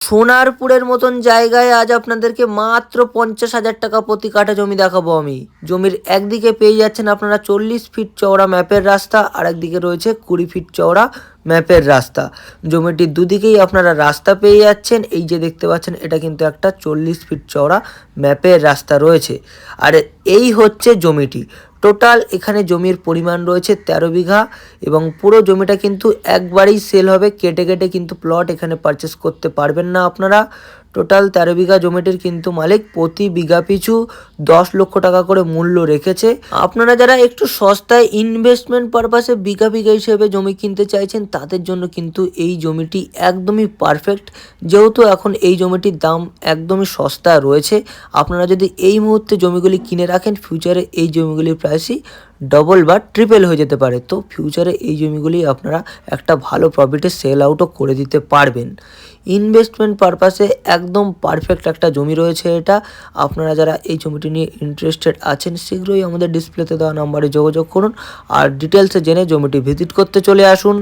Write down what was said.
সোনারপুরের মতন জায়গায় আজ আপনাদেরকে মাত্র 50,000 টাকা প্রতি কাঠা জমি দেখাবো আমি। জমির একদিকে পেয়ে যাচ্ছেন আপনারা 40 ফিট চওড়া ম্যাপের রাস্তা, আর একদিকে রয়েছে 20 ফিট চওড়া ম্যাপের রাস্তা। জমিটির দুদিকেই আপনারা রাস্তা পেয়ে যাচ্ছেন। এই যে দেখতে পাচ্ছেন এটা কিন্তু একটা 40 ফিট চওড়া ম্যাপের রাস্তা রয়েছে। আর এই হচ্ছে জমিটি। টোটাল এখানে জমির পরিমাণ রয়েছে 13 বিঘা এবং পুরো জমিটা কিন্তু একবারেই সেল হবে, কেটে কেটে কিন্তু প্লট এখানে পারচেস করতে পারবেন না আপনারা। টোটাল 13 বিঘা জমিটির কিন্তু মালিক প্রতি বিঘা পিছু 10 লক্ষ টাকা করে মূল্য রেখেছে। আপনারা যারা একটু সস্তায় ইনভেস্টমেন্ট পারপাসে বিঘা বিঘা হিসেবে জমি কিনতে চাইছেন তাদের জন্য কিন্তু এই জমিটি একদমই পারফেক্ট, যেহেতু এখন এই জমিটির দাম একদমই সস্তা রয়েছে। আপনারা যদি এই মুহূর্তে জমিগুলি কিনে রাখেন, ফিউচারে এই জমিগুলির প্রাইসই ডবল বা ট্রিপল হয়ে যেতে পারে। তো ফিউচারে এই জমিগুলি আপনারা একটা ভালো প্রফিটে সেল আউটও করে দিতে পারবেন। ইনভেস্টমেন্ট পারপাসে একদম পারফেক্ট একটা জমি রয়েছে এটা। আপনারা যারা এই জমিটি নিয়ে ইন্টারেস্টেড আছেন শীঘ্রই আমাদের ডিসপ্লেতে দেওয়া নাম্বারে যোগাযোগ করুন আর ডিটেলসে জেনে জমিটি ভিজিট করতে চলে আসুন।